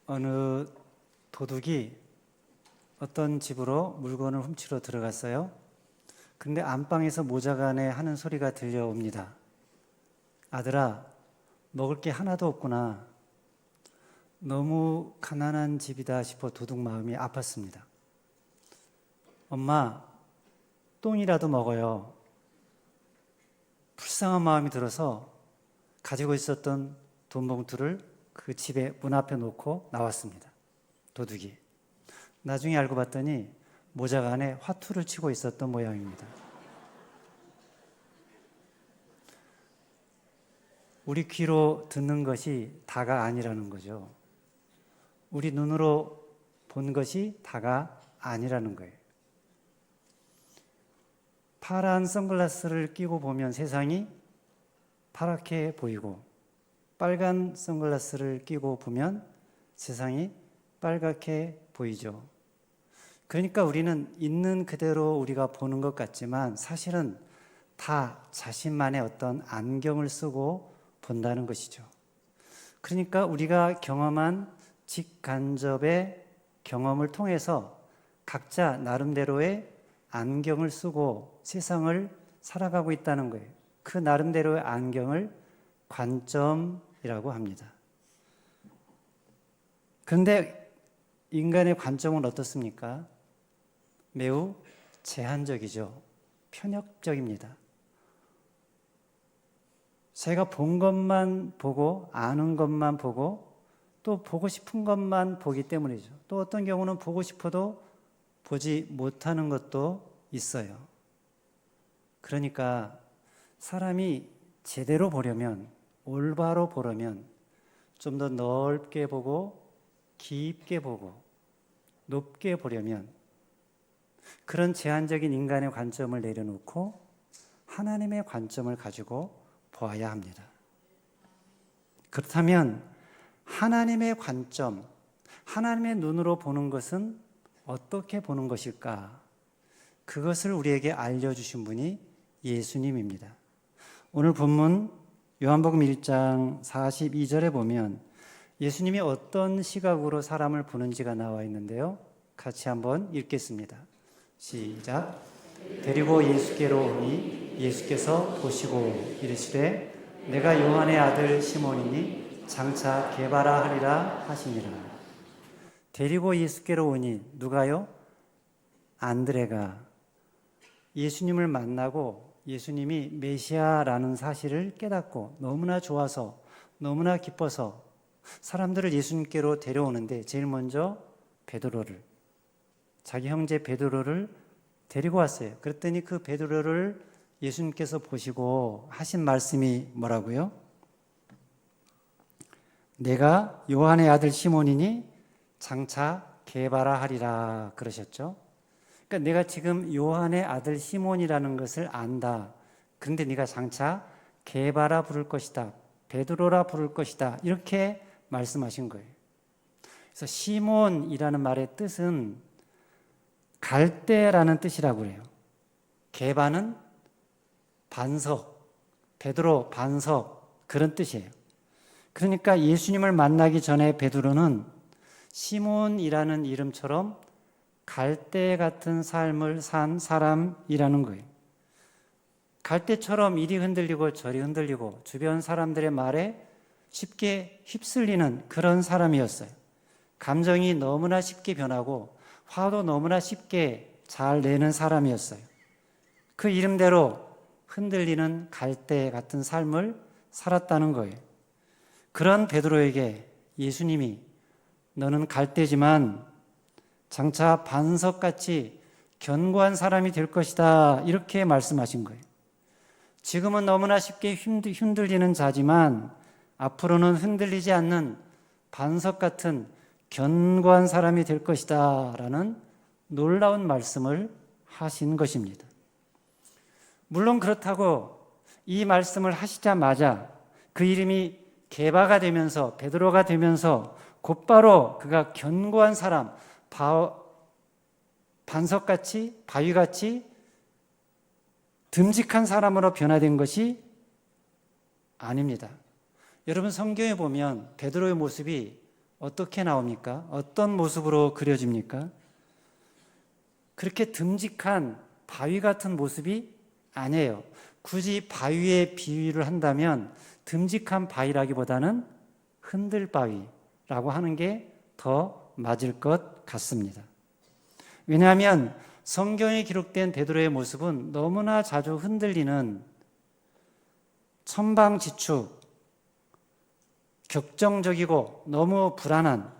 어느 도둑이 어떤 집으로 물건을 훔치러 들어갔어요. 근데 안방에서 모자간에 하는 소리가 들려옵니다. 아들아, 먹을 게 하나도 없구나. 너무 가난한 집이다 싶어 도둑 마음이 아팠습니다. 엄마, 똥이라도 먹어요. 불쌍한 마음이 들어서 가지고 있었던 돈 봉투를 그 집에 문 앞에 놓고 나왔습니다. 도둑이. 나중에 알고 봤더니 모자가 안에 화투를 치고 있었던 모양입니다. 우리 귀로 듣는 것이 다가 아니라는 거죠. 우리 눈으로 본 것이 다가 아니라는 거예요. 파란 선글라스를 끼고 보면 세상이 파랗게 보이고, 빨간 선글라스를 끼고 보면 세상이 빨갛게 보이죠. 그러니까 우리는 있는 그대로 우리가 보는 것 같지만 사실은 다 자신만의 어떤 안경을 쓰고 본다는 것이죠. 그러니까 우리가 경험한 직간접의 경험을 통해서 각자 나름대로의 안경을 쓰고 세상을 살아가고 있다는 거예요. 그 나름대로의 안경을 관점이라고 합니다. 그런데 인간의 관점은 어떻습니까? 매우 제한적이죠. 편협적입니다. 제가 본 것만 보고 아는 것만 보고 또 보고 싶은 것만 보기 때문이죠. 또 어떤 경우는 보고 싶어도 보지 못하는 것도 있어요. 그러니까 사람이 제대로 보려면, 올바로 보려면 좀 더 넓게 보고 깊게 보고 높게 보려면 그런 제한적인 인간의 관점을 내려놓고 하나님의 관점을 가지고 보아야 합니다. 그렇다면 하나님의 관점, 하나님의 눈으로 보는 것은 어떻게 보는 것일까? 그것을 우리에게 알려주신 분이 예수님입니다. 오늘 본문 요한복음 1장 42절에 보면 예수님이 어떤 시각으로 사람을 보는지가 나와 있는데요. 같이 한번 읽겠습니다. 시작. 데리고 예수께로 오니 예수께서 보시고 이르시되 내가 요한의 아들 시몬이니 장차 게바라 하리라 하시니라. 데리고 예수께로 오니 누가요? 안드레가 예수님을 만나고 예수님이 메시아라는 사실을 깨닫고 너무나 좋아서 너무나 기뻐서 사람들을 예수님께로 데려오는데 제일 먼저 베드로를, 자기 형제 베드로를 데리고 왔어요. 그랬더니 그 베드로를 예수님께서 보시고 하신 말씀이 뭐라고요? 내가 요한의 아들 시몬이니 장차 게바라 하리라 그러셨죠. 그러니까 내가 지금 요한의 아들 시몬이라는 것을 안다. 그런데 네가 장차 게바라 부를 것이다. 베드로라 부를 것이다. 이렇게 말씀하신 거예요. 그래서 시몬이라는 말의 뜻은 갈대라는 뜻이라고 해요. 게바는 반석, 베드로 반석 그런 뜻이에요. 그러니까 예수님을 만나기 전에 베드로는 시몬이라는 이름처럼 갈대 같은 삶을 산 사람이라는 거예요. 갈대처럼 이리 흔들리고 저리 흔들리고 주변 사람들의 말에 쉽게 휩쓸리는 그런 사람이었어요. 감정이 너무나 쉽게 변하고 화도 너무나 쉽게 잘 내는 사람이었어요. 그 이름대로 흔들리는 갈대 같은 삶을 살았다는 거예요. 그런 베드로에게 예수님이 너는 갈대지만 장차 반석같이 견고한 사람이 될 것이다 이렇게 말씀하신 거예요. 지금은 너무나 쉽게 흔들리는 자지만 앞으로는 흔들리지 않는 반석 같은 견고한 사람이 될 것이다 라는 놀라운 말씀을 하신 것입니다. 물론 그렇다고 이 말씀을 하시자마자 그 이름이 게바가 되면서 베드로가 되면서 곧바로 그가 견고한 사람, 반석같이 바위같이 듬직한 사람으로 변화된 것이 아닙니다. 여러분 성경에 보면 베드로의 모습이 어떻게 나옵니까? 어떤 모습으로 그려집니까? 그렇게 듬직한 바위 같은 모습이 아니에요. 굳이 바위에 비유를 한다면 듬직한 바위라기보다는 흔들바위라고 하는 게 더 맞을 것 같습니다. 왜냐하면 성경에 기록된 베드로의 모습은 너무나 자주 흔들리는 천방지축, 격정적이고 너무 불안한,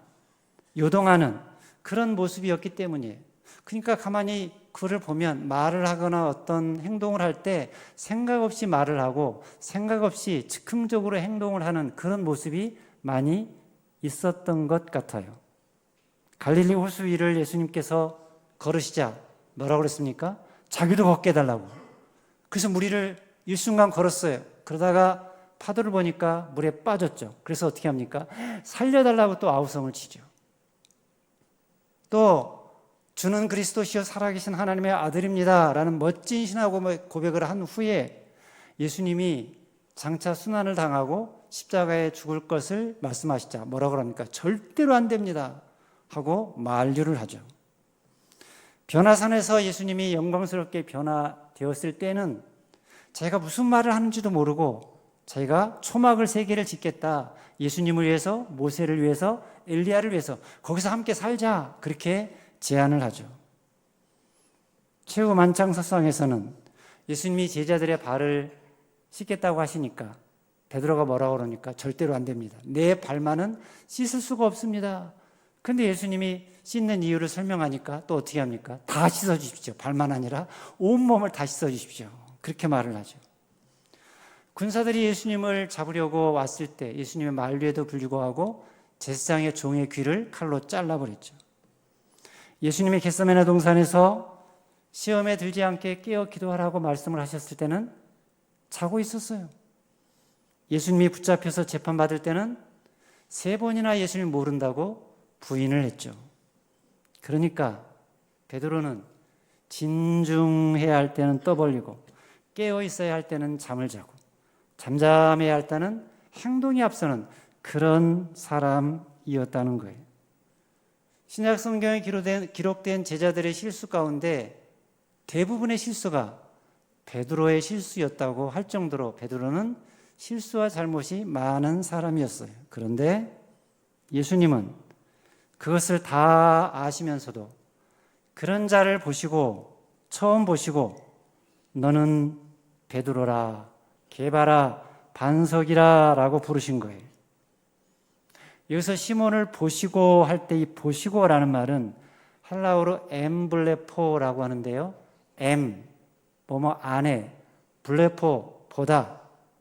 요동하는 그런 모습이었기 때문이에요. 그러니까 가만히 그를 보면 말을 하거나 어떤 행동을 할 때 생각 없이 말을 하고 생각 없이 즉흥적으로 행동을 하는 그런 모습이 많이 있었던 것 같아요. 갈릴리 호수 위를 예수님께서 걸으시자 뭐라고 그랬습니까? 자기도 걷게 해달라고. 그래서 무리를 일순간 걸었어요. 그러다가 파도를 보니까 물에 빠졌죠. 그래서 어떻게 합니까? 살려달라고 또 아우성을 치죠. 또 주는 그리스도시요 살아계신 하나님의 아들입니다 라는 멋진 신하고 고백을 한 후에 예수님이 장차 순환을 당하고 십자가에 죽을 것을 말씀하시자 뭐라고 합니까? 절대로 안 됩니다 하고 만류를 하죠. 변화산에서 예수님이 영광스럽게 변화되었을 때는 자기가 무슨 말을 하는지도 모르고 자기가 초막을 3개를 짓겠다. 예수님을 위해서, 모세를 위해서, 엘리야를 위해서 거기서 함께 살자. 그렇게 제안을 하죠. 최후 만창석상에서는 예수님이 제자들의 발을 씻겠다고 하시니까 베드로가 뭐라고 그러니까 절대로 안 됩니다. 내 발만은 씻을 수가 없습니다. 그런데 예수님이 씻는 이유를 설명하니까 또 어떻게 합니까? 다 씻어주십시오. 발만 아니라 온몸을 다 씻어주십시오. 그렇게 말을 하죠. 군사들이 예수님을 잡으려고 왔을 때 예수님의 만류에도 불구하고 제사장의 종의 귀를 칼로 잘라버렸죠. 예수님이 겟세마네 동산에서 시험에 들지 않게 깨어 기도하라고 말씀을 하셨을 때는 자고 있었어요. 예수님이 붙잡혀서 재판받을 때는 3번이나 예수님을 모른다고 부인을 했죠. 그러니까 베드로는 진중해야 할 때는 떠벌리고 깨어 있어야 할 때는 잠을 자고 잠잠해야 할 때는 행동이 앞서는 그런 사람이었다는 거예요. 신약 성경에 기록된 제자들의 실수 가운데 대부분의 실수가 베드로의 실수였다고 할 정도로 베드로는 실수와 잘못이 많은 사람이었어요. 그런데 예수님은 그것을 다 아시면서도 그런 자를 보시고 처음 보시고 너는 베드로라 게바라 반석이라 라고 부르신 거예요. 여기서 시몬을 보시고 할 때 이 보시고라는 말은 헬라어로 엠블레포라고 하는데요. 뭐뭐 안에 블레포 보다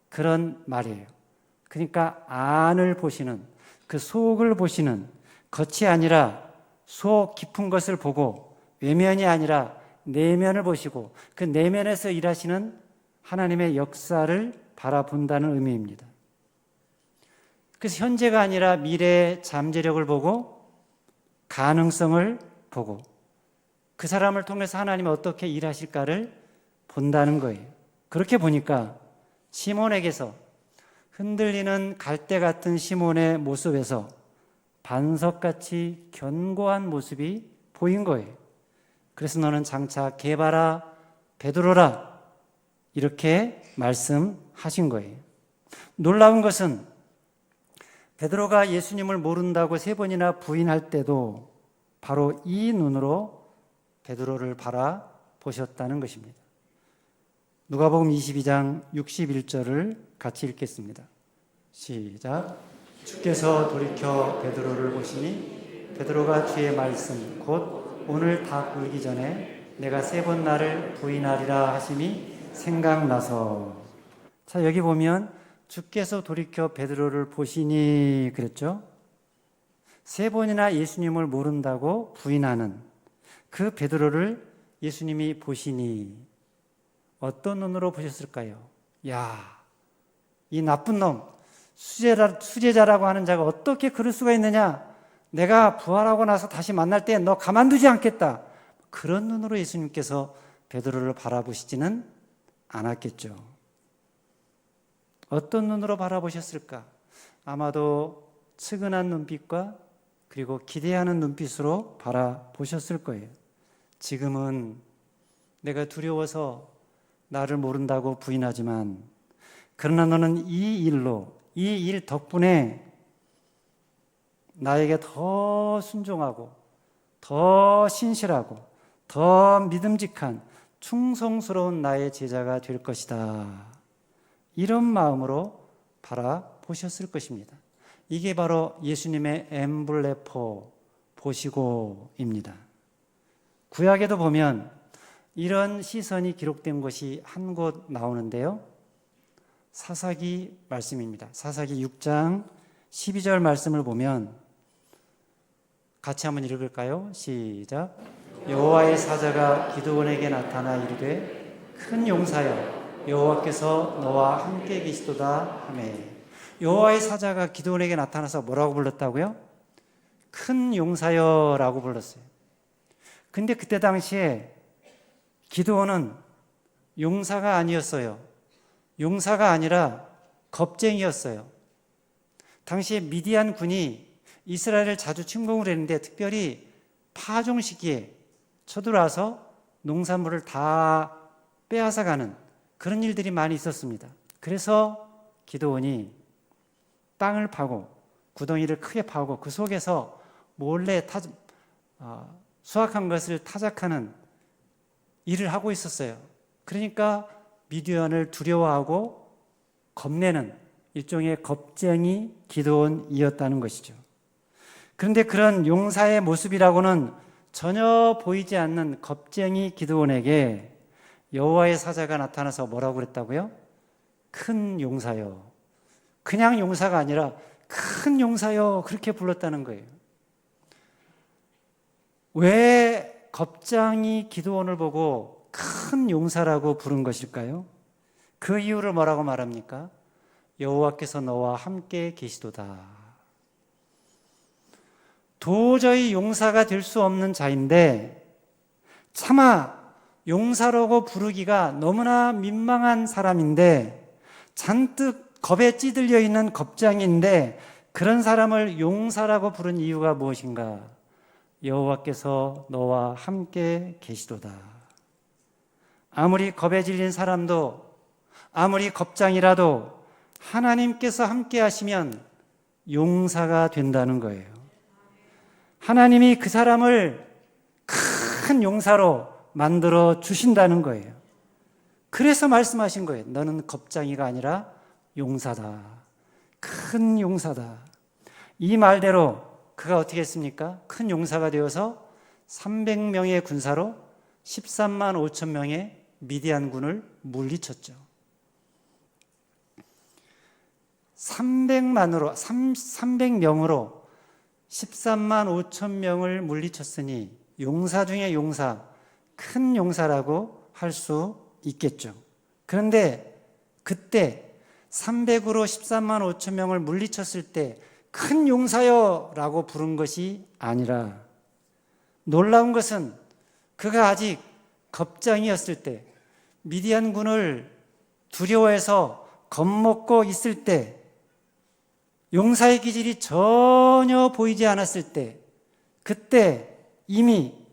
그런 말이에요. 그러니까 안을 보시는 그 속을 보시는 겉이 아니라 속 깊은 것을 보고 외면이 아니라 내면을 보시고 그 내면에서 일하시는 하나님의 역사를 바라본다는 의미입니다. 그래서 현재가 아니라 미래의 잠재력을 보고 가능성을 보고 그 사람을 통해서 하나님이 어떻게 일하실까를 본다는 거예요. 그렇게 보니까 시몬에게서 흔들리는 갈대 같은 시몬의 모습에서 반석같이 견고한 모습이 보인 거예요. 그래서 너는 장차 게바라 베드로라 이렇게 말씀하신 거예요. 놀라운 것은 베드로가 예수님을 모른다고 3번이나 부인할 때도 바로 이 눈으로 베드로를 바라보셨다는 것입니다. 누가복음 22장 61절을 같이 읽겠습니다. 시작. 주께서 돌이켜 베드로를 보시니 베드로가 주의 말씀 곧 오늘 닭 울기 전에 내가 3번 나를 부인하리라 하심이 생각나서. 자, 여기 보면 주께서 돌이켜 베드로를 보시니 그랬죠. 3번이나 예수님을 모른다고 부인하는 그 베드로를 예수님이 보시니 어떤 눈으로 보셨을까요? 야, 이 나쁜 놈 수제자라고 하는 자가 어떻게 그럴 수가 있느냐? 내가 부활하고 나서 다시 만날 때 너 가만두지 않겠다. 그런 눈으로 예수님께서 베드로를 바라보시지는 않았겠죠. 어떤 눈으로 바라보셨을까? 아마도 측은한 눈빛과 그리고 기대하는 눈빛으로 바라보셨을 거예요. 지금은 내가 두려워서 나를 모른다고 부인하지만, 그러나 너는 이 일 덕분에 나에게 더 순종하고 더 신실하고 더 믿음직한 충성스러운 나의 제자가 될 것이다. 이런 마음으로 바라보셨을 것입니다. 이게 바로 예수님의 엠블레포 보시고입니다. 구약에도 보면 이런 시선이 기록된 것이 한 곳 나오는데요. 사사기 말씀입니다. 사사기 6장 12절 말씀을 보면 같이 한번 읽을까요? 시작. 여호와의 사자가 기드온에게 나타나 이르되 큰 용사여 여호와께서 너와 함께 계시도다 하매. 여호와의 사자가 기드온에게 나타나서 뭐라고 불렀다고요? 큰 용사여라고 불렀어요. 근데 그때 당시에 기드온은 용사가 아니었어요. 용사가 아니라 겁쟁이였어요. 당시에 미디안 군이 이스라엘을 자주 침공을 했는데 특별히 파종 시기에 쳐들어와서 농산물을 다 빼앗아가는 그런 일들이 많이 있었습니다. 그래서 기드온이 땅을 파고 구덩이를 크게 파고 그 속에서 몰래 수확한 것을 타작하는 일을 하고 있었어요. 그러니까 미디안을 두려워하고 겁내는 일종의 겁쟁이 기드온이었다는 것이죠. 그런데 그런 용사의 모습이라고는 전혀 보이지 않는 겁쟁이 기드온에게 여호와의 사자가 나타나서 뭐라고 그랬다고요? 큰 용사여. 그냥 용사가 아니라 큰 용사여, 그렇게 불렀다는 거예요. 왜 겁쟁이 기드온을 보고 큰 용사라고 부른 것일까요? 그 이유를 뭐라고 말합니까? 여호와께서 너와 함께 계시도다. 도저히 용사가 될 수 없는 자인데 차마 용사라고 부르기가 너무나 민망한 사람인데, 잔뜩 겁에 찌들려 있는 겁쟁이인데 그런 사람을 용사라고 부른 이유가 무엇인가? 여호와께서 너와 함께 계시도다. 아무리 겁에 질린 사람도, 아무리 겁장이라도 하나님께서 함께 하시면 용사가 된다는 거예요. 하나님이 그 사람을 큰 용사로 만들어 주신다는 거예요. 그래서 말씀하신 거예요. 너는 겁장이가 아니라 용사다. 큰 용사다. 이 말대로 그가 어떻게 했습니까? 큰 용사가 되어서 300명의 군사로 13만 5천 명의 미디안 군을 물리쳤죠. 300명으로 13만 5천 명을 물리쳤으니 용사 중에 용사, 큰 용사라고 할 수 있겠죠. 그런데 그때 300으로 13만 5천 명을 물리쳤을 때 큰 용사여 라고 부른 것이 아니라, 놀라운 것은 그가 아직 겁장이었을 때, 미디안 군을 두려워해서 겁먹고 있을 때, 용사의 기질이 전혀 보이지 않았을 때, 그때 이미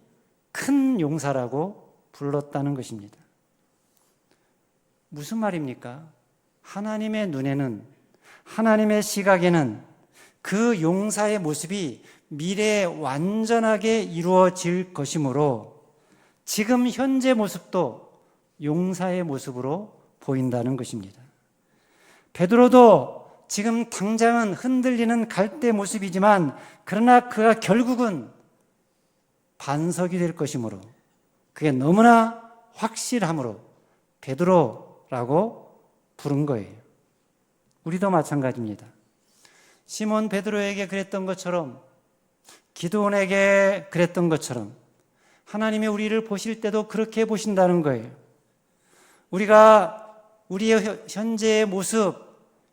큰 용사라고 불렀다는 것입니다. 무슨 말입니까? 하나님의 눈에는, 하나님의 시각에는 그 용사의 모습이 미래에 완전하게 이루어질 것이므로 지금 현재 모습도 용사의 모습으로 보인다는 것입니다. 베드로도 지금 당장은 흔들리는 갈대 모습이지만 그러나 그가 결국은 반석이 될 것이므로, 그게 너무나 확실함으로 베드로라고 부른 거예요. 우리도 마찬가지입니다. 시몬 베드로에게 그랬던 것처럼, 기드온에게 그랬던 것처럼 하나님이 우리를 보실 때도 그렇게 보신다는 거예요. 우리가 우리의 현재의 모습,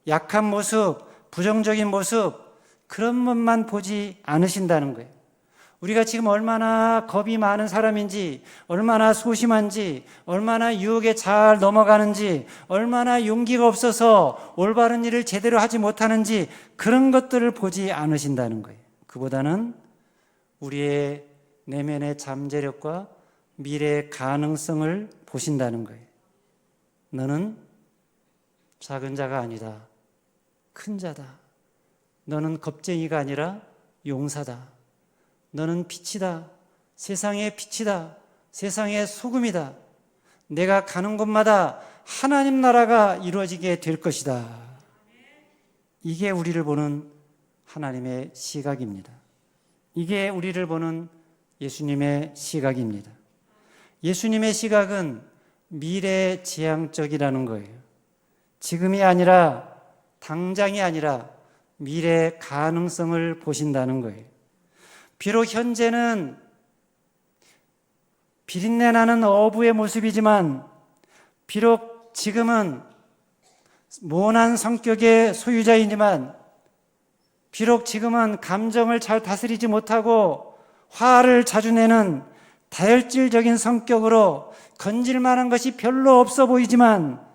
약한 모습, 부정적인 모습, 그런 것만 보지 않으신다는 거예요. 우리가 지금 얼마나 겁이 많은 사람인지, 얼마나 소심한지, 얼마나 유혹에 잘 넘어가는지, 얼마나 용기가 없어서 올바른 일을 제대로 하지 못하는지, 그런 것들을 보지 않으신다는 거예요. 그보다는 우리의 내면의 잠재력과 미래의 가능성을 보신다는 거예요. 너는 작은 자가 아니다. 큰 자다. 너는 겁쟁이가 아니라 용사다. 너는 빛이다. 세상의 빛이다. 세상의 소금이다. 내가 가는 곳마다 하나님 나라가 이루어지게 될 것이다. 이게 우리를 보는 하나님의 시각입니다. 이게 우리를 보는 예수님의 시각입니다. 예수님의 시각은 미래지향적이라는 거예요. 지금이 아니라, 당장이 아니라 미래 가능성을 보신다는 거예요. 비록 현재는 비린내 나는 어부의 모습이지만, 비록 지금은 모난 성격의 소유자이지만, 비록 지금은 감정을 잘 다스리지 못하고 화를 자주 내는 다혈질적인 성격으로 건질 만한 것이 별로 없어 보이지만,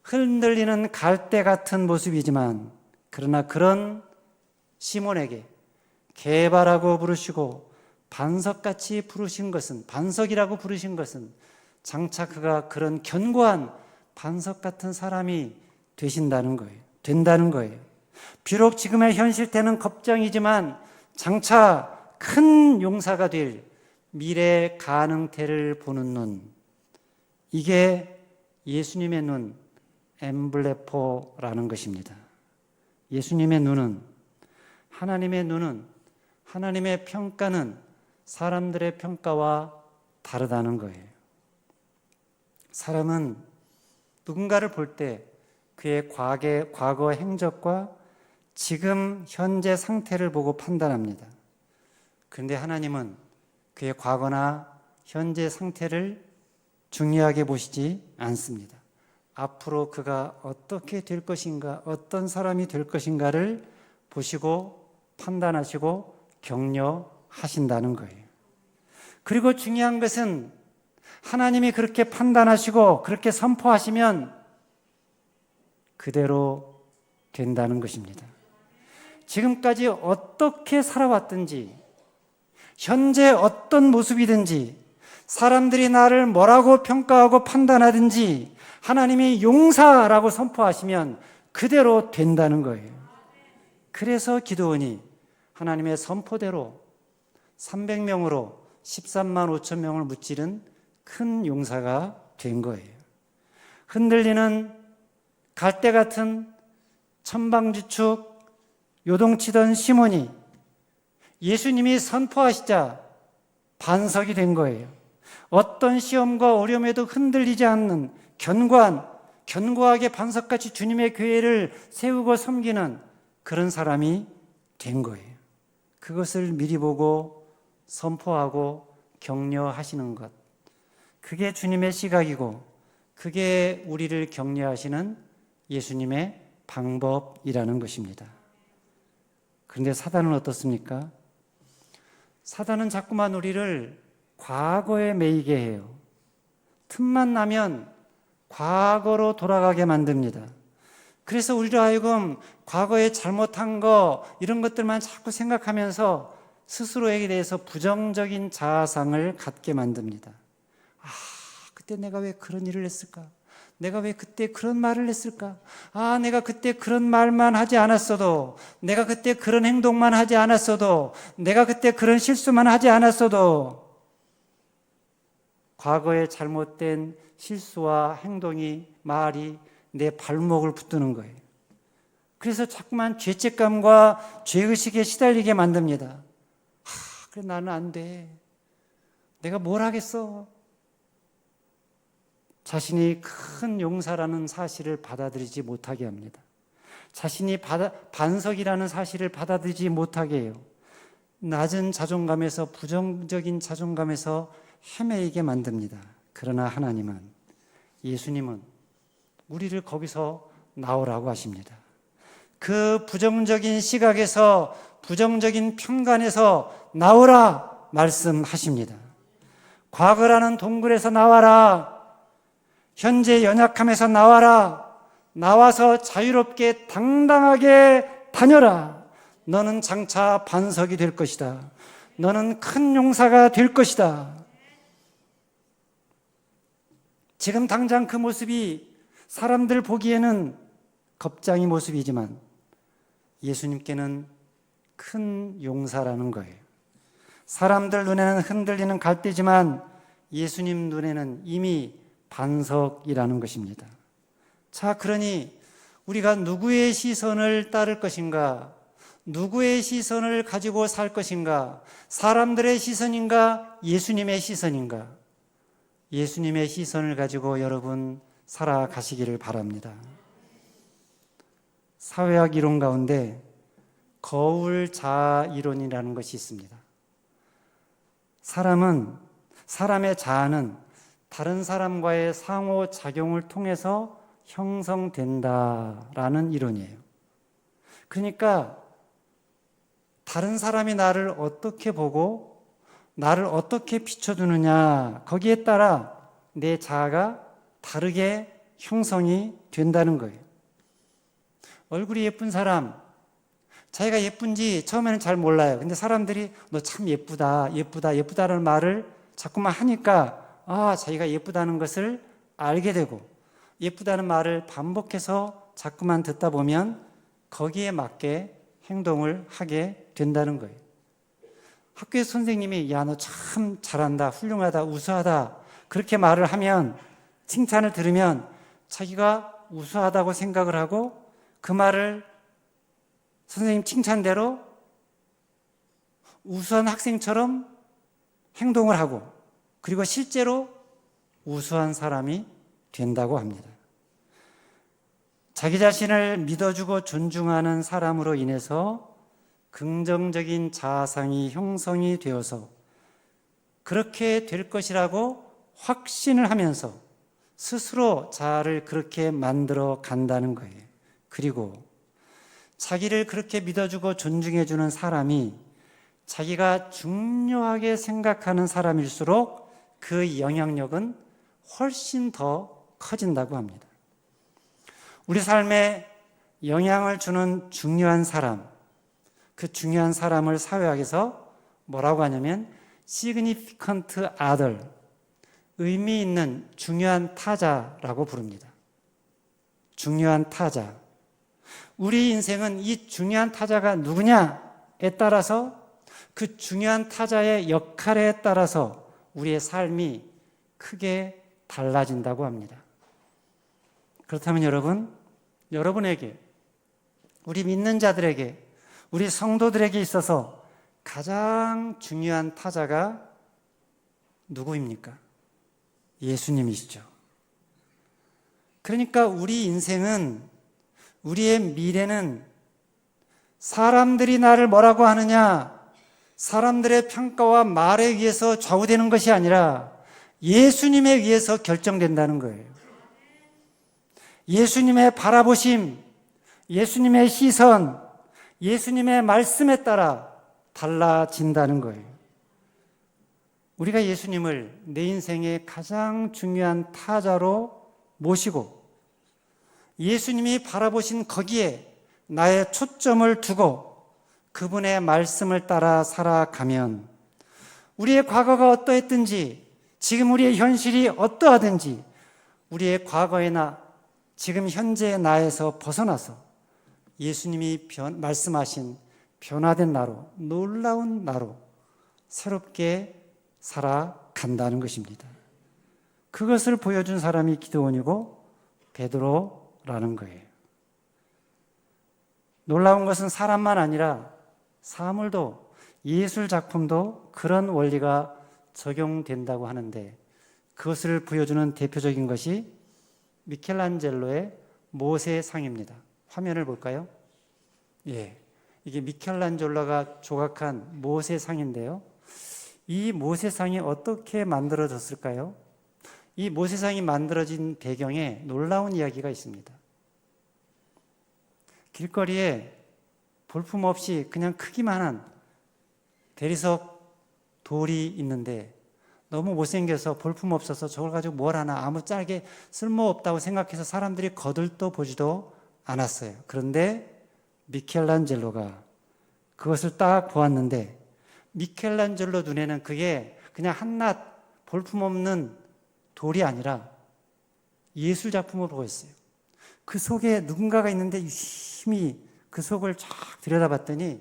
흔들리는 갈대 같은 모습이지만, 그러나 그런 시몬에게 개바라고 부르시고 반석같이 부르신 것은, 반석이라고 부르신 것은 장차 그가 그런 견고한 반석 같은 사람이 되신다는 거예요. 된다는 거예요. 비록 지금의 현실태는 겁장이지만 장차 큰 용사가 될 미래 가능태를 보는 눈, 이게 예수님의 눈, 엠블레포라는 것입니다. 예수님의 눈은, 하나님의 눈은, 하나님의 평가는 사람들의 평가와 다르다는 거예요. 사람은 누군가를 볼 때 그의 과거 행적과 지금 현재 상태를 보고 판단합니다. 그런데 하나님은 그의 과거나 현재 상태를 중요하게 보시지 않습니다. 앞으로 그가 어떻게 될 것인가, 어떤 사람이 될 것인가를 보시고 판단하시고 격려하신다는 거예요. 그리고 중요한 것은 하나님이 그렇게 판단하시고 그렇게 선포하시면 그대로 된다는 것입니다. 지금까지 어떻게 살아왔든지, 현재 어떤 모습이든지, 사람들이 나를 뭐라고 평가하고 판단하든지 하나님이 용사라고 선포하시면 그대로 된다는 거예요. 그래서 기드온이 하나님의 선포대로 300명으로 13만 5천 명을 무찌른 큰 용사가 된 거예요. 흔들리는 갈대 같은 천방지축 요동치던 시몬이 예수님이 선포하시자 반석이 된 거예요. 어떤 시험과 어려움에도 흔들리지 않는 견고하게 반석같이 주님의 교회를 세우고 섬기는 그런 사람이 된 거예요. 그것을 미리 보고 선포하고 격려하시는 것, 그게 주님의 시각이고 그게 우리를 격려하시는 예수님의 방법이라는 것입니다. 그런데 사단은 어떻습니까? 사단은 자꾸만 우리를 과거에 매이게 해요. 틈만 나면 과거로 돌아가게 만듭니다. 그래서 우리로 하여금 과거에 잘못한 거, 이런 것들만 자꾸 생각하면서 스스로에게 대해서 부정적인 자아상을 갖게 만듭니다. 그때 내가 왜 그런 일을 했을까? 내가 왜 그때 그런 말을 했을까? 내가 그때 그런 말만 하지 않았어도, 내가 그때 그런 행동만 하지 않았어도, 내가 그때 그런 실수만 하지 않았어도, 과거의 잘못된 실수와 행동이, 말이 내 발목을 붙드는 거예요. 그래서 자꾸만 죄책감과 죄의식에 시달리게 만듭니다. 그래, 나는 안 돼. 내가 뭘 하겠어? 자신이 큰 용사라는 사실을 받아들이지 못하게 합니다. 자신이 반석이라는 사실을 받아들이지 못하게 해요. 낮은 자존감에서, 부정적인 자존감에서 헤매이게 만듭니다. 그러나 하나님은, 예수님은 우리를 거기서 나오라고 하십니다. 그 부정적인 시각에서, 부정적인 편견에서 나오라 말씀하십니다. 과거라는 동굴에서 나와라. 현재 연약함에서 나와라. 나와서 자유롭게 당당하게 다녀라. 너는 장차 반석이 될 것이다. 너는 큰 용사가 될 것이다. 지금 당장 그 모습이 사람들 보기에는 겁쟁이 모습이지만 예수님께는 큰 용사라는 거예요. 사람들 눈에는 흔들리는 갈대지만 예수님 눈에는 이미 반석이라는 것입니다. 자, 그러니 우리가 누구의 시선을 따를 것인가? 누구의 시선을 가지고 살 것인가? 사람들의 시선인가? 예수님의 시선인가? 예수님의 시선을 가지고 여러분 살아가시기를 바랍니다. 사회학 이론 가운데 거울 자아 이론이라는 것이 있습니다. 사람의 자아는 다른 사람과의 상호작용을 통해서 형성된다라는 이론이에요. 그러니까 다른 사람이 나를 어떻게 보고 나를 어떻게 비춰주느냐, 거기에 따라 내 자아가 다르게 형성이 된다는 거예요. 얼굴이 예쁜 사람, 자기가 예쁜지 처음에는 잘 몰라요. 근데 사람들이 너 참 예쁘다, 예쁘다, 예쁘다는 말을 자꾸만 하니까 자기가 예쁘다는 것을 알게 되고, 예쁘다는 말을 반복해서 자꾸만 듣다 보면 거기에 맞게 행동을 하게 된다는 거예요. 학교에서 선생님이 야, 너 참 잘한다, 훌륭하다, 우수하다 그렇게 말을 하면, 칭찬을 들으면 자기가 우수하다고 생각을 하고 그 말을 선생님 칭찬대로 우수한 학생처럼 행동을 하고, 그리고 실제로 우수한 사람이 된다고 합니다. 자기 자신을 믿어주고 존중하는 사람으로 인해서 긍정적인 자아상이 형성이 되어서 그렇게 될 것이라고 확신을 하면서 스스로 자아를 그렇게 만들어 간다는 거예요. 그리고 자기를 그렇게 믿어주고 존중해주는 사람이 자기가 중요하게 생각하는 사람일수록 그 영향력은 훨씬 더 커진다고 합니다. 우리 삶에 영향을 주는 중요한 사람, 그 중요한 사람을 사회학에서 뭐라고 하냐면 significant other, 의미 있는 중요한 타자라고 부릅니다. 중요한 타자. 우리 인생은 이 중요한 타자가 누구냐에 따라서, 그 중요한 타자의 역할에 따라서 우리의 삶이 크게 달라진다고 합니다. 그렇다면 여러분에게, 우리 믿는 자들에게, 우리 성도들에게 있어서 가장 중요한 타자가 누구입니까? 예수님이시죠. 그러니까 우리 인생은, 우리의 미래는 사람들이 나를 뭐라고 하느냐, 사람들의 평가와 말에 의해서 좌우되는 것이 아니라 예수님에 의해서 결정된다는 거예요. 예수님의 바라보심, 예수님의 시선, 예수님의 말씀에 따라 달라진다는 거예요. 우리가 예수님을 내 인생의 가장 중요한 타자로 모시고 예수님이 바라보신 거기에 나의 초점을 두고 그분의 말씀을 따라 살아가면 우리의 과거가 어떠했든지, 지금 우리의 현실이 어떠하든지 우리의 과거에나 지금 현재의 나에서 벗어나서 예수님이 말씀하신 변화된 나로, 놀라운 나로 새롭게 살아간다는 것입니다. 그것을 보여준 사람이 기드온이고 베드로라는 거예요. 놀라운 것은 사람만 아니라 사물도, 예술 작품도 그런 원리가 적용된다고 하는데, 그것을 보여주는 대표적인 것이 미켈란젤로의 모세상입니다. 화면을 볼까요? 예, 이게 미켈란젤로가 조각한 모세상인데요. 이 모세상이 어떻게 만들어졌을까요? 이 모세상이 만들어진 배경에 놀라운 이야기가 있습니다. 길거리에 볼품없이 그냥 크기만 한 대리석 돌이 있는데 너무 못생겨서 볼품없어서 저걸 가지고 뭘 하나, 아무 짝에 쓸모없다고 생각해서 사람들이 거들떠 보지도 않았어요. 그런데 미켈란젤로가 그것을 딱 보았는데 미켈란젤로 눈에는 그게 그냥 한낱 볼품없는 돌이 아니라 예술 작품을 보고 있어요. 그 속에 누군가가 있는데 유심히 그 속을 쫙 들여다봤더니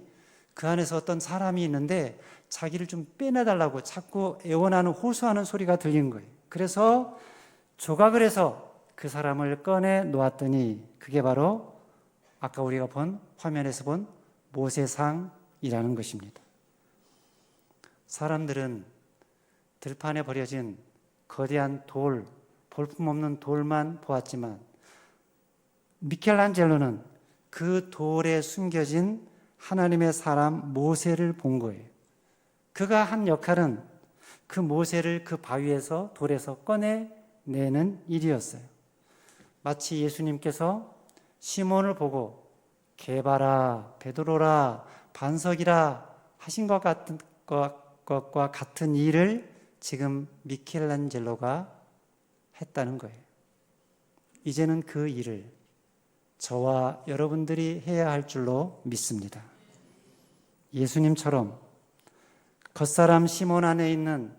그 안에서 어떤 사람이 있는데 자기를 좀 빼내달라고 자꾸 애원하는 호소하는 소리가 들리는 거예요. 그래서 조각을 해서 그 사람을 꺼내 놓았더니 그게 바로 아까 우리가 본 화면에서 본 모세상이라는 것입니다. 사람들은 들판에 버려진 거대한 돌, 볼품없는 돌만 보았지만 미켈란젤로는 그 돌에 숨겨진 하나님의 사람 모세를 본 거예요. 그가 한 역할은 그 모세를 그 바위에서 돌에서 꺼내내는 일이었어요. 마치 예수님께서 시몬을 보고 게바라, 베드로라, 반석이라 하신 것과 같은 일을 지금 미켈란젤로가 했다는 거예요. 이제는 그 일을 저와 여러분들이 해야 할 줄로 믿습니다. 예수님처럼 겉사람 시몬 안에 있는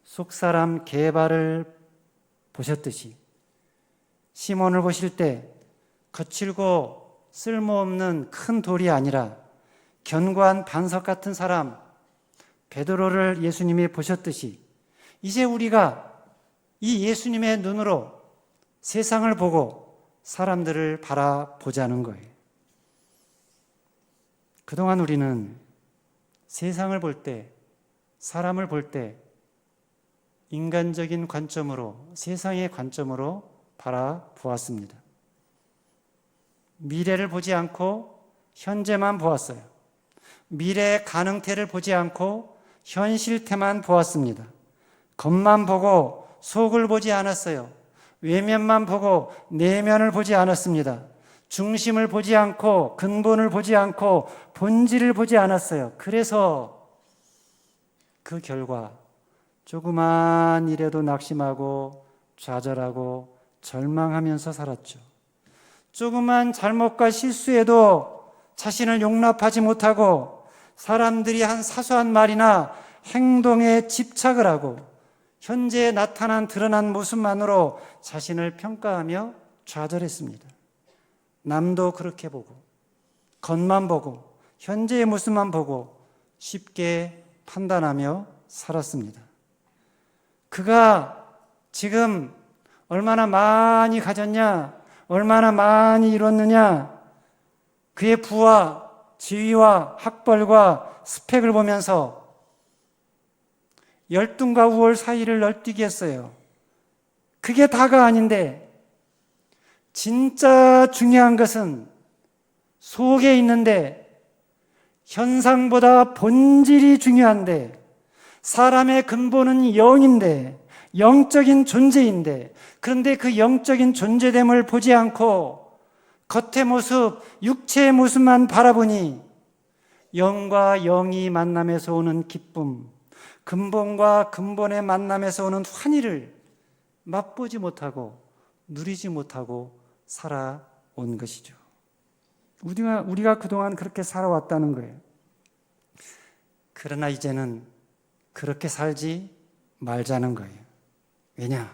속사람 게바를 보셨듯이 시몬을 보실 때 거칠고 쓸모없는 큰 돌이 아니라 견고한 반석 같은 사람 베드로를 예수님이 보셨듯이 이제 우리가 이 예수님의 눈으로 세상을 보고 사람들을 바라보자는 거예요. 그동안 우리는 세상을 볼 때, 사람을 볼 때 인간적인 관점으로, 세상의 관점으로 바라보았습니다. 미래를 보지 않고 현재만 보았어요. 미래의 가능태를 보지 않고 현실태만 보았습니다. 겉만 보고 속을 보지 않았어요. 외면만 보고 내면을 보지 않았습니다. 중심을 보지 않고 근본을 보지 않고 본질을 보지 않았어요. 그래서 그 결과 조그만 일에도 낙심하고 좌절하고 절망하면서 살았죠. 조그만 잘못과 실수에도 자신을 용납하지 못하고 사람들이 한 사소한 말이나 행동에 집착을 하고 현재에 나타난 드러난 모습만으로 자신을 평가하며 좌절했습니다. 남도 그렇게 보고 겉만 보고 현재의 모습만 보고 쉽게 판단하며 살았습니다. 그가 지금 얼마나 많이 가졌냐, 얼마나 많이 이뤘느냐, 그의 부와 지위와 학벌과 스펙을 보면서 열등과 우월 사이를 널뛰게 했어요. 그게 다가 아닌데 진짜 중요한 것은 속에 있는데 현상보다 본질이 중요한데 사람의 근본은 영인데 영적인 존재인데 그런데 그 영적인 존재됨을 보지 않고 겉의 모습, 육체의 모습만 바라보니 영과 영이 만남에서 오는 기쁨, 근본과 근본의 만남에서 오는 환희를 맛보지 못하고 누리지 못하고 살아온 것이죠. 우리가 그동안 그렇게 살아왔다는 거예요. 그러나 이제는 그렇게 살지 말자는 거예요. 왜냐?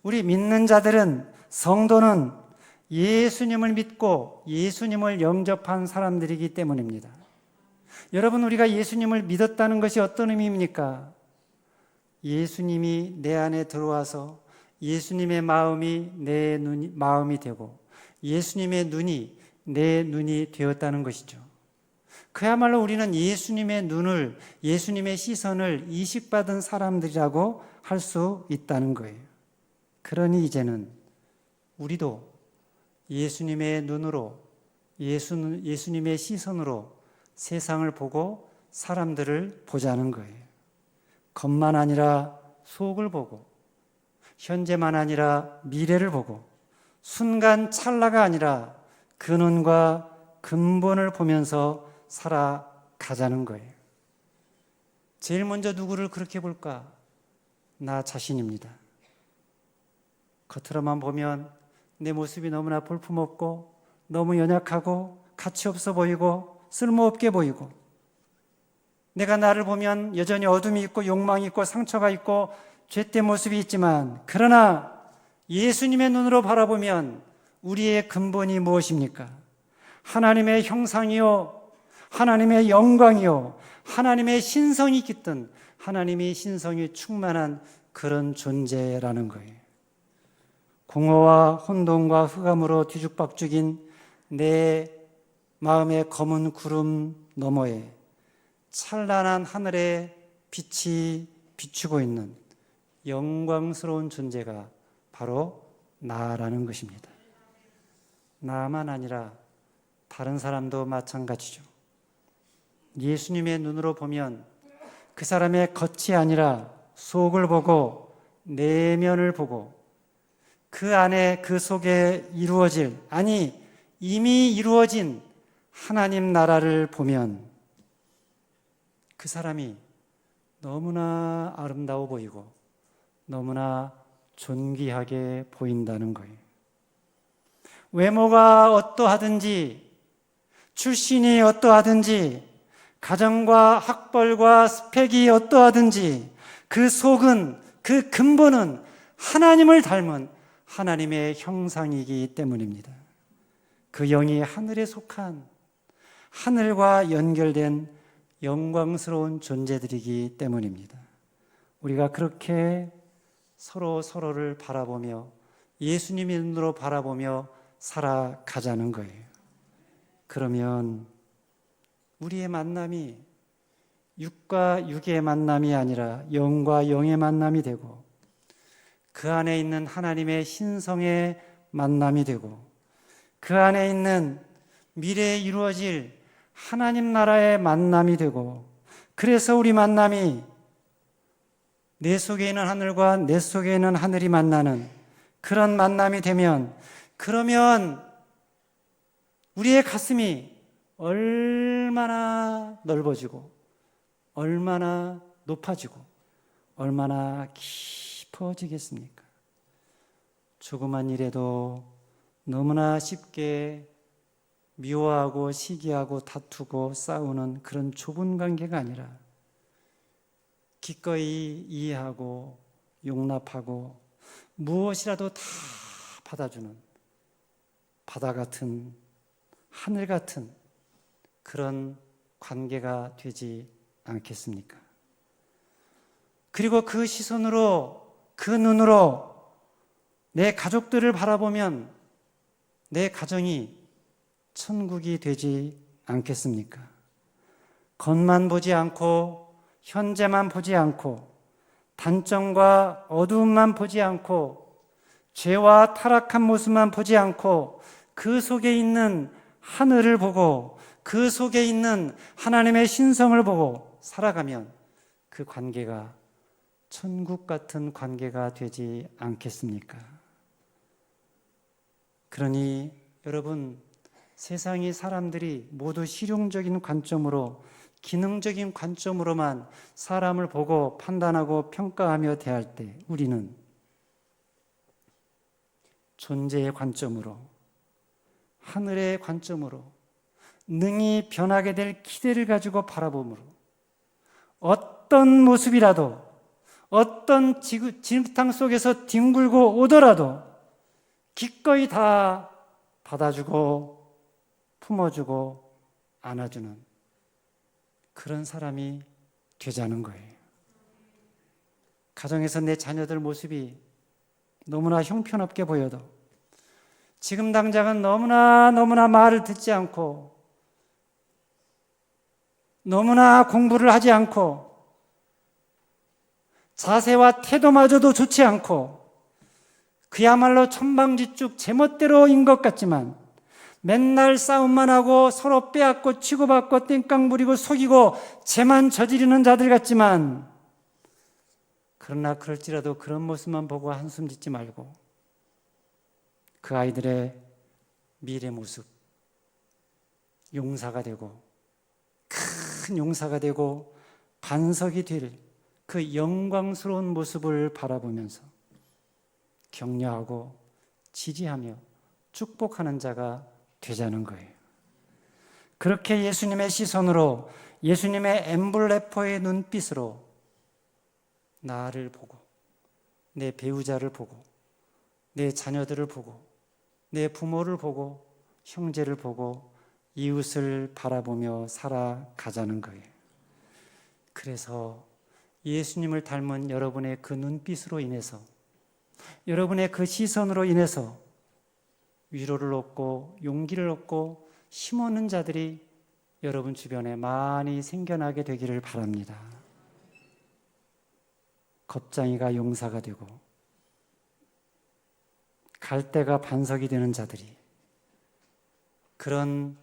우리 믿는 자들은, 성도는 예수님을 믿고 예수님을 영접한 사람들이기 때문입니다. 여러분, 우리가 예수님을 믿었다는 것이 어떤 의미입니까? 예수님이 내 안에 들어와서 예수님의 마음이 내 마음이 되고 예수님의 눈이 내 눈이 되었다는 것이죠. 그야말로 우리는 예수님의 눈을, 예수님의 시선을 이식받은 사람들이라고 할 수 있다는 거예요. 그러니 이제는 우리도 예수님의 눈으로, 예수님의 시선으로 세상을 보고 사람들을 보자는 거예요. 겉만 아니라 속을 보고, 현재만 아니라 미래를 보고, 순간 찰나가 아니라 근원과 근본을 보면서 살아가자는 거예요. 제일 먼저 누구를 그렇게 볼까? 나 자신입니다. 겉으로만 보면 내 모습이 너무나 볼품없고 너무 연약하고 가치 없어 보이고 쓸모없게 보이고, 내가 나를 보면 여전히 어둠이 있고 욕망이 있고 상처가 있고 죄된 모습이 있지만, 그러나 예수님의 눈으로 바라보면 우리의 근본이 무엇입니까? 하나님의 형상이요, 하나님의 영광이요, 하나님의 신성이 깃든, 하나님의 신성이 충만한 그런 존재라는 거예요. 공허와 혼돈과 흑암으로 뒤죽박죽인 내 마음의 검은 구름 너머에 찬란한 하늘의 빛이 비추고 있는 영광스러운 존재가 바로 나라는 것입니다. 나만 아니라 다른 사람도 마찬가지죠. 예수님의 눈으로 보면 그 사람의 겉이 아니라 속을 보고 내면을 보고, 그 안에 그 속에 이루어질, 아니 이미 이루어진 하나님 나라를 보면 그 사람이 너무나 아름다워 보이고 너무나 존귀하게 보인다는 거예요. 외모가 어떠하든지, 출신이 어떠하든지, 가정과 학벌과 스펙이 어떠하든지, 그 속은, 그 근본은 하나님을 닮은 하나님의 형상이기 때문입니다. 그 영이 하늘에 속한, 하늘과 연결된 영광스러운 존재들이기 때문입니다. 우리가 그렇게 서로를 바라보며 예수님의 눈으로 바라보며 살아가자는 거예요. 그러면 우리의 만남이 육과 육의 만남이 아니라 영과 영의 만남이 되고, 그 안에 있는 하나님의 신성의 만남이 되고, 그 안에 있는 미래에 이루어질 하나님 나라의 만남이 되고, 그래서 우리 만남이 내 속에 있는 하늘과 내 속에 있는 하늘이 만나는 그런 만남이 되면, 그러면 우리의 가슴이 얼마나 넓어지고 얼마나 높아지고 얼마나 깊어지겠습니까? 조그만 일에도 너무나 쉽게 미워하고 시기하고 다투고 싸우는 그런 좁은 관계가 아니라 기꺼이 이해하고 용납하고 무엇이라도 다 받아주는 바다 같은, 하늘 같은 그런 관계가 되지 않겠습니까? 그리고 그 시선으로, 그 눈으로 내 가족들을 바라보면 내 가정이 천국이 되지 않겠습니까? 겉만 보지 않고, 현재만 보지 않고, 단점과 어두움만 보지 않고, 죄와 타락한 모습만 보지 않고, 그 속에 있는 하늘을 보고 그 속에 있는 하나님의 신성을 보고 살아가면 그 관계가 천국 같은 관계가 되지 않겠습니까? 그러니 여러분, 세상의 사람들이 모두 실용적인 관점으로, 기능적인 관점으로만 사람을 보고 판단하고 평가하며 대할 때, 우리는 존재의 관점으로, 하늘의 관점으로, 능히 변하게 될 기대를 가지고 바라봄으로 어떤 모습이라도, 어떤 진흙탕 속에서 뒹굴고 오더라도 기꺼이 다 받아주고 품어주고 안아주는 그런 사람이 되자는 거예요. 가정에서 내 자녀들 모습이 너무나 형편없게 보여도, 지금 당장은 너무나 말을 듣지 않고, 너무나 공부를 하지 않고, 자세와 태도마저도 좋지 않고, 그야말로 천방지축 제멋대로인 것 같지만 맨날 싸움만 하고 서로 빼앗고 치고받고 땡깡 부리고 속이고 죄만 저지르는 자들 같지만, 그러나 그럴지라도 그런 모습만 보고 한숨 짓지 말고 그 아이들의 미래 모습, 용사가 되고 큰 용사가 되고 반석이 될 그 영광스러운 모습을 바라보면서 격려하고 지지하며 축복하는 자가 되자는 거예요. 그렇게 예수님의 시선으로, 예수님의 엠블레퍼의 눈빛으로 나를 보고, 내 배우자를 보고, 내 자녀들을 보고, 내 부모를 보고, 형제를 보고, 이웃을 바라보며 살아가자는 거예요. 그래서 예수님을 닮은 여러분의 그 눈빛으로 인해서, 여러분의 그 시선으로 인해서 위로를 얻고 용기를 얻고 힘없는 자들이 여러분 주변에 많이 생겨나게 되기를 바랍니다. 겁쟁이가 용사가 되고 갈대가 반석이 되는 자들이, 그런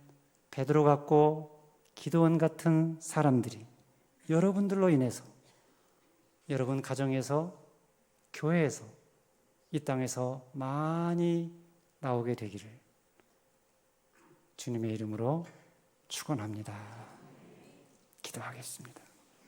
베드로 같고 기도원 같은 사람들이 여러분들로 인해서 여러분 가정에서, 교회에서, 이 땅에서 많이 나오게 되기를 주님의 이름으로 축원합니다. 기도하겠습니다.